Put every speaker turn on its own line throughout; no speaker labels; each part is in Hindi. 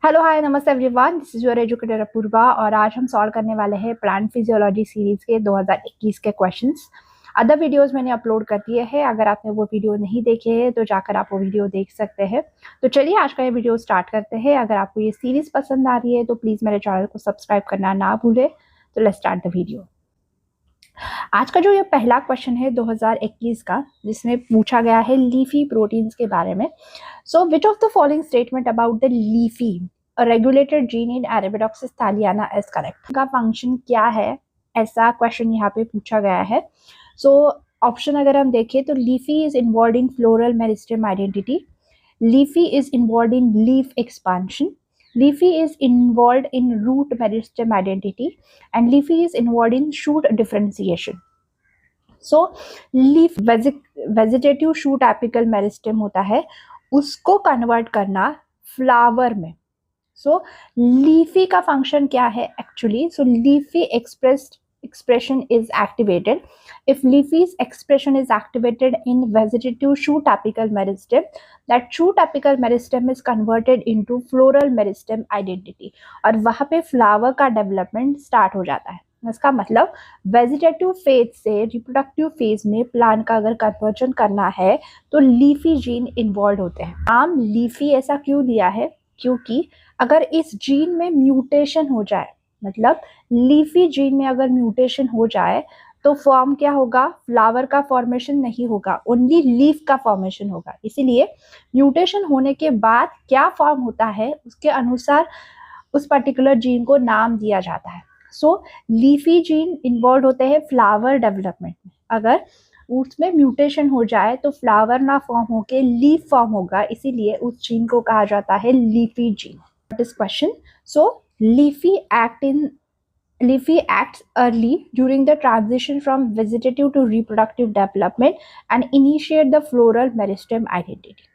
हेलो हाय नमस्ते everyone, this is your educator Apoorva और आज हम सॉल्व करने वाले हैं प्लांट फिजियोलॉजी सीरीज के 2021 के क्वेश्चंस। अदर वीडियोस मैंने अपलोड कर दिए हैं, अगर आपने वो वीडियो नहीं देखे हैं तो जाकर आप वो वीडियो देख सकते हैं। तो चलिए आज का ये वीडियो स्टार्ट करते हैं। अगर आपको ये सीरीज पसंद आ रही है तो प्लीज़ मेरे चैनल को सब्सक्राइब करना ना भूलें। तो लेट्स स्टार्ट द वीडियो। आज का जो ये पहला क्वेश्चन है 2021 का, जिसमें पूछा गया है लीफी प्रोटीन्स के बारे में। So which of the following statement about the leafy regulated gene in Arabidopsis thaliana is correct? का फंक्शन क्या है, ऐसा क्वेश्चन यहाँ पे पूछा गया है। सो ऑप्शन अगर हम देखें तो leafy is involve in floral meristem identity, leafy is involve in leaf expansion, leafy is involved in root meristem identity, and leafy is involved in shoot differentiation. So leaf vegetative shoot apical meristem होता है, उसको कन्वर्ट करना फ्लावर में। सो लीफी का फंक्शन क्या है actually? So leafy expression is activated. If leafy's expression is activated in vegetative shoot apical meristem, that shoot apical meristem is converted into floral meristem identity और वहाँ पे फ्लावर का डेवलपमेंट स्टार्ट हो जाता है। इसका मतलब वेजिटेटिव फेज से रिप्रोडक्टिव फेज में प्लांट का अगर कन्वर्जन करना है तो लीफी जीन इन्वॉल्व होते हैं। नाम लीफी ऐसा क्यों दिया है? क्योंकि अगर इस जीन में म्यूटेशन हो जाए, मतलब लीफी जीन में अगर म्यूटेशन हो जाए तो फॉर्म क्या होगा? फ्लावर का फॉर्मेशन नहीं होगा, ओनली लीफ का फॉर्मेशन होगा। इसीलिए म्यूटेशन होने के बाद क्या फॉर्म होता है उसके अनुसार उस पर्टिकुलर जीन को नाम दिया जाता है। सो लीफी जीन इन्वॉल्व होते हैं फ्लावर डेवलपमेंट में। अगर उसमें म्यूटेशन हो जाए तो फ्लावर ना फॉर्म होके लीफ फॉर्म होगा, इसीलिए उस जीन को कहा जाता है leafy gene. This question, so leafy acts early during the transition from vegetative to reproductive development and initiate the floral meristem identity.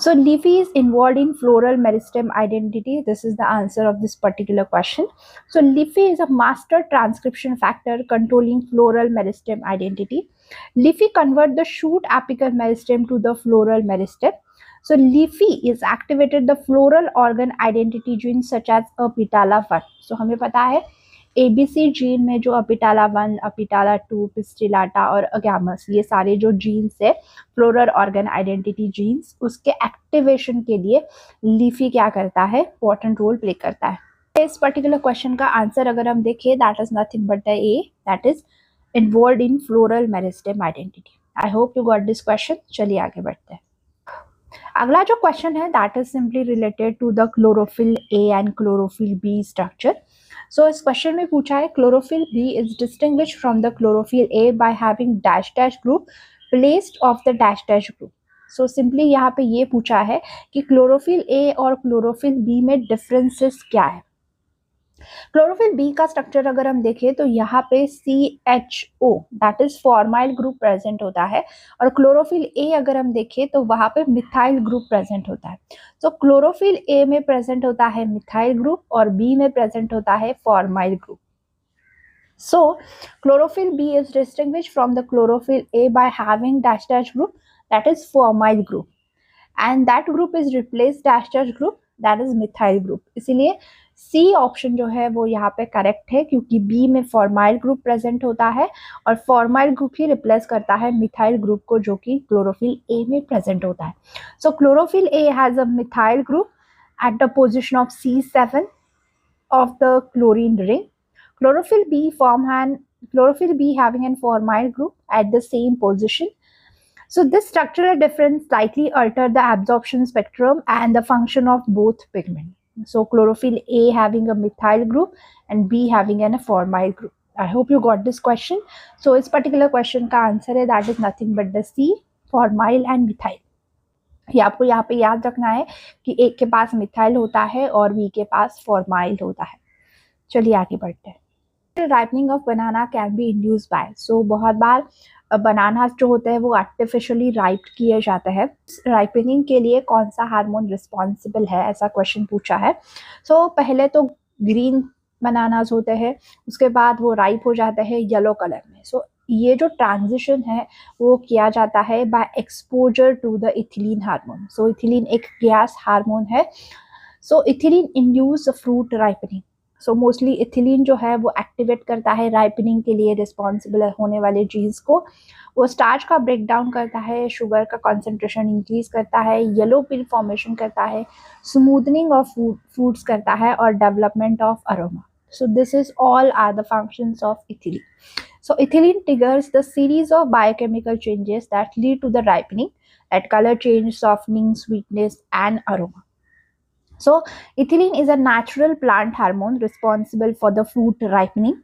So leafy is involved in floral meristem identity. This is the answer of this particular question. So leafy is a master transcription factor controlling floral meristem identity. Leafy convert the shoot apical meristem to the floral meristem. So leafy is activated the floral organ identity genes such as apitala1. So हमें पता है एबीसी जीन में जो अपिटाला 1, अपिटाला 2, पिस्टिलाटा और अगैमस, ये सारे जो जीन्स है फ्लोरल ऑर्गन आइडेंटिटी जीन्स, उसके एक्टिवेशन के लिए लीफी क्या करता है? इम्पोर्टेंट रोल प्ले करता है। इस पर्टिकुलर क्वेश्चन का आंसर अगर हम देखें, that is nothing but the A, that is involved in floral meristem identity. I hope you got this question. चलिए आगे बढ़ते हैं। अगला जो क्वेश्चन है that is simply related to the chlorophyll A and chlorophyll B structure. So इस क्वेश्चन में पूछा है chlorophyll B is distinguished from the chlorophyll A by having dash dash group placed of the dash dash group. So simply यहाँ पे ये पूछा है कि क्लोरोफिल ए और क्लोरोफिल बी में डिफरेंसेस क्या है। क्लोरोफिल बी का स्ट्रक्चर अगर हम देखें तो यहाँ पे CHO that is formyl group present होता है, और क्लोरोफिल ए अगर हम देखें तो वहाँ पे मिथाइल ग्रुप प्रेजेंट होता है। तो क्लोरोफिल ए में प्रेजेंट होता है मिथाइल ग्रुप और बी में प्रेजेंट होता है formyl group. So chlorophyll B is distinguished from the chlorophyll A by having dash dash group, that is formyl group, and that group is replaced dash dash group, that is methyl group. इसीलिए सी ऑप्शन जो है वो यहाँ पे करेक्ट है, क्योंकि बी में फॉर्माइल ग्रुप प्रेजेंट होता है और फॉर्माइल ग्रुप ही रिप्लेस करता है मिथाइल ग्रुप को, जो कि क्लोरोफिल ए में प्रेजेंट होता है। So chlorophyll A has a methyl group at the position of C7 of the chlorine ring. Chlorophyll B having a formyl group at the same position. So this structural difference slightly alter the absorption spectrum and the function of both pigment. So chlorophyll A having a methyl group and B having a formyl group. I hope you got this question. So इस particular question का answer है that is nothing but the C, formyl and methyl. ये आपको यहाँ पे याद रखना है कि एक के पास मिथाइल होता है और बी के पास फॉर्माइल होता है। चलिए आगे बढ़ते हैं। Ripening of banana can be induce by. So बहुत बार बनाना जो होते हैं वो आर्टिफिशियली राइप किए जाते हैं। राइपनिंग के लिए कौन सा हार्मोन रिस्पॉन्सिबल है, ऐसा क्वेश्चन पूछा है। सो पहले तो ग्रीन बनानास होते हैं, उसके बाद वो राइप हो जाते हैं येलो कलर में। सो ये जो ट्रांजिशन है वो किया जाता है by exposure to the ethylene hormone. So ethylene एक गैस हार्मोन है। So ethylene induce fruit ripening. So mostly ethylene जो है वो एक्टिवेट करता है राइपनिंग के लिए रिस्पॉन्सिबल होने वाले चीज़ को। वो स्टार्च का ब्रेक डाउन करता है, शुगर का कॉन्सेंट्रेशन इंक्रीज करता है, येलो पिल फॉर्मेशन करता है, स्मूथनिंग ऑफ फ्रूट्स करता है और development of aroma. So this is all are the functions of ethylene. So ethylene triggers the series of biochemical changes that lead to the ripening, at color change, softening, sweetness, and aroma. So ethylene is a natural plant hormone responsible for the fruit ripening.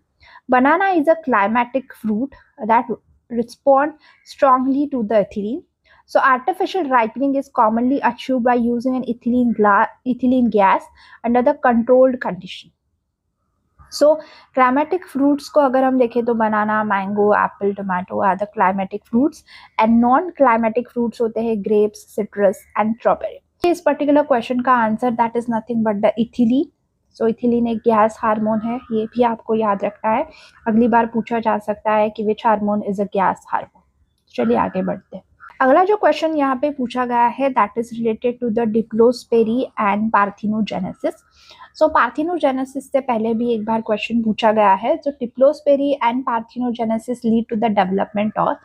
Banana is a climatic fruit that respond strongly to the ethylene. So artificial ripening is commonly achieved by using an ethylene gas under the controlled condition. So climatic fruits को अगर हम देखें तो banana, mango, apple, tomato are the climatic fruits and non climatic fruits होते हैं ग्रेप्स, सिट्रस एंड स्ट्रॉबेरी। इस पर्टिकुलर क्वेश्चन का answer that is nothing but the ethylene. So ethylene एक गैस हार्मोन है, ये भी आपको याद रखना है, अगली बार पूछा जा सकता है कि which hormone is a gas hormone. चलिए आगे बढ़ते हैं। अगला जो क्वेश्चन यहाँ पे पूछा गया है that is related to the diplospory and parthenogenesis. So parthenogenesis से पहले भी एक बार क्वेश्चन पूछा गया है। जो diplospory and parthenogenesis lead to the development of,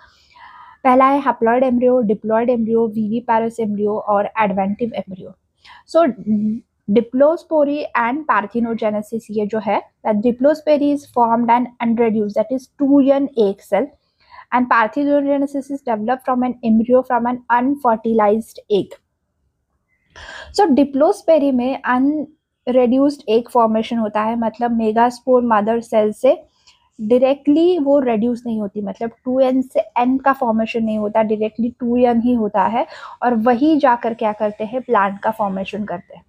पहला है haploid embryo, diploid embryo, viviparous embryo और adventive embryo. So diplospory and parthenogenesis ये जो है, diplospory is formed and unreduced that is 2n egg cell and parthenogenesis is developed from an embryo from an unfertilized egg. So डिप्लोस्पेरी में अनरेड्यूस्ड एग फॉर्मेशन होता है, मतलब मेगास्पोर मदर सेल से डायरेक्टली वो रेड्यूस नहीं होती, मतलब 2n से n का फॉर्मेशन नहीं होता, डायरेक्टली 2n ही होता है और वही जाकर क्या करते हैं, प्लांट का फॉर्मेशन करते हैं।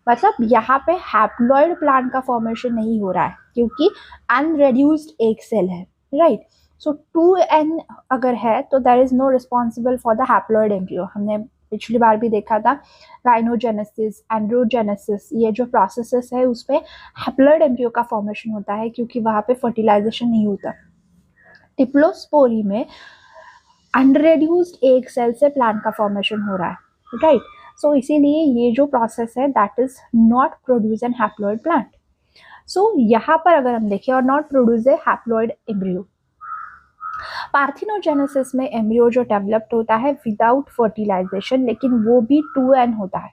मतलब यहाँ पे हैप्लॉइड प्लांट का फॉर्मेशन नहीं हो रहा है क्योंकि अनरेड्यूस्ड एग सेल है, राइट। सो 2n अगर है तो there is no responsible for the haploid embryo. हमने पिछली बार भी देखा था गाइनोजेनेसिस, एंड्रोजेनेसिस, ये जो प्रोसेसेस है उसमें हैप्लॉइड एम्ब्रियो का फॉर्मेशन होता है क्योंकि वहाँ पे फर्टिलाइजेशन नहीं होता। डिप्लोस्पोरी में अनरेड्यूस्ड एग सेल से प्लांट का फॉर्मेशन हो रहा है, राइट। सो इसीलिए ये जो प्रोसेस है that is not produce an haploid plant. So यहाँ पर अगर हम देखें और not produce a haploid embryo. Parthenogenesis में एम्ब्रियो जो डेवलप्ड होता है विदाउट फर्टिलाइजेशन, लेकिन वो भी 2n होता है,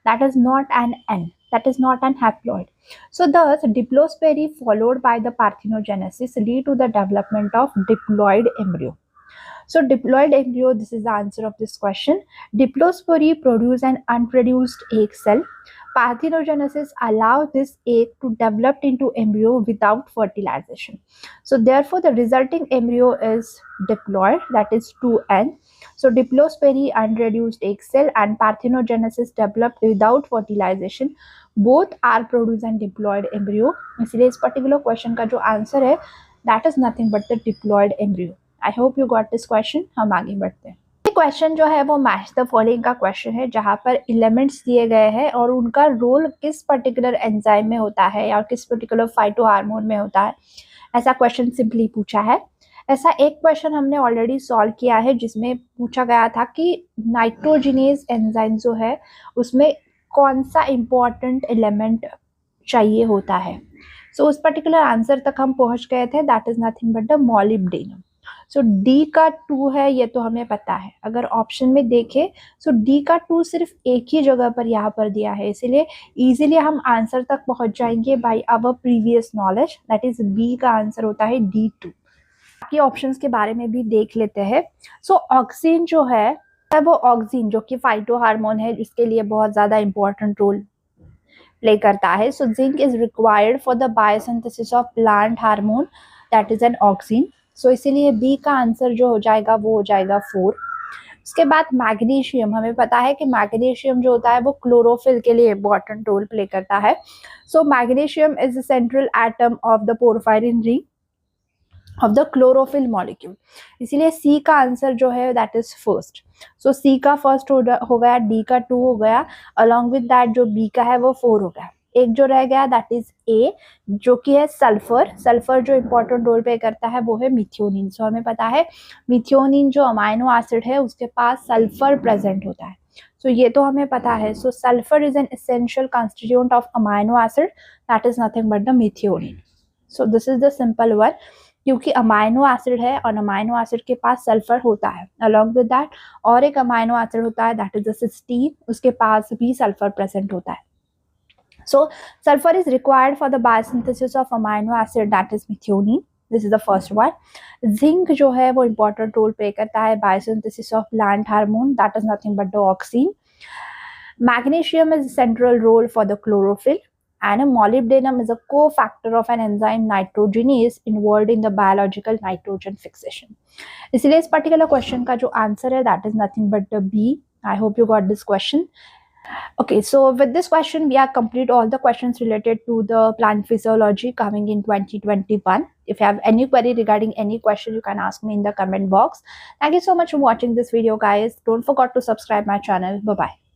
that is not an n, that is not an haploid. So thus diplosperry followed by the parthenogenesis lead to the development of diploid embryo. So diploid embryo, this is the answer of this question. Diplosperry produce an unproduced egg cell. Parthenogenesis allows this egg to develop into embryo without fertilization. So therefore the resulting embryo is diploid, that is 2n. So diplosperry unreduced egg cell and parthenogenesis developed without fertilization, both are produced in diploid embryo. इसलिए इस particular question का जो answer है that is nothing but the diploid embryo. I hope you got this question. हम आगे बढ़ते हैं। क्वेश्चन जो है वो मैच द फॉलोइंग का क्वेश्चन है, जहाँ पर एलिमेंट्स दिए गए हैं और उनका रोल किस पर्टिकुलर एंजाइम में होता है या किस पर्टिकुलर फाइटो हार्मोन में होता है, ऐसा क्वेश्चन सिंपली पूछा है। ऐसा एक क्वेश्चन हमने ऑलरेडी सॉल्व किया है जिसमें पूछा गया था कि नाइट्रोजिनेज एंजाइम जो है उसमें कौन सा इम्पोर्टेंट एलिमेंट चाहिए होता है। सो उस पर्टिकुलर आंसर तक हम पहुंच गए थे, that is nothing but the molybdenum. So D का 2 है, ये तो हमें पता है। अगर ऑप्शन में देखें सो डी का 2 सिर्फ एक ही जगह पर यहाँ पर दिया है, इसीलिए इजीली हम आंसर तक पहुंच जाएंगे by our previous knowledge, that is B का आंसर होता है D2। बाकी ऑप्शंस के बारे में भी देख लेते हैं। सो ऑक्सीन जो है वो ऑक्सीन जो कि फाइटो हार्मोन है जिसके लिए बहुत ज़्यादा इंपॉर्टेंट रोल प्ले करता है। So zinc is required for the biosynthesis of plant hormone, that is an auxin. So इसीलिए बी का आंसर जो हो जाएगा वो हो जाएगा 4। उसके बाद मैग्नीशियम, हमें पता है कि मैग्नीशियम जो होता है वो क्लोरोफिल के लिए इंपॉर्टेंट रोल प्ले करता है। So magnesium is the central atom of the porphyrin ring of the chlorophyll molecule, इसीलिए सी का आंसर जो है that is first. So C का फर्स्ट हो गया, डी का 2 हो गया, अलॉन्ग विद दैट जो बी का है वो 4 हो गया। एक जो रह गया दैट इज ए जो कि है सल्फर। सल्फर जो इंपॉर्टेंट रोल प्ले करता है वो है मिथियोनिन। सो हमें पता है मिथियोनिन जो अमाइनो एसिड है उसके पास सल्फर प्रेजेंट होता है। सो तो ये तो हमें पता है. So sulfur is an essential constituent of amino acid, that is nothing but the methionine. So this is the simple one, क्योंकि अमाइनो एसिड है और अमाइनो एसिड के पास सल्फर होता है. अलॉन्ग विद दैट और एक अमाइनो एसिड होता है, दैट इज द सिस्टीन, उसके पास भी सल्फर प्रेजेंट होता है. So sulfur is required for the biosynthesis of amino acid, that is methionine. This is the first one. Zinc जो है वो important role play करता है biosynthesis of plant hormone, that is nothing but the auxin. Magnesium is a central role for the chlorophyll, and a molybdenum is a cofactor of an enzyme nitrogenase involved in the biological nitrogen fixation. इसलिए इस particular question का जो answer है that is nothing but the B. I hope you got this question. Okay, so with this question, we have completed all the questions related to the plant physiology coming in 2021. If you have any query regarding any question, you can ask me in the comment box. Thank you so much for watching this video, guys. Don't forget to subscribe my channel. Bye-bye.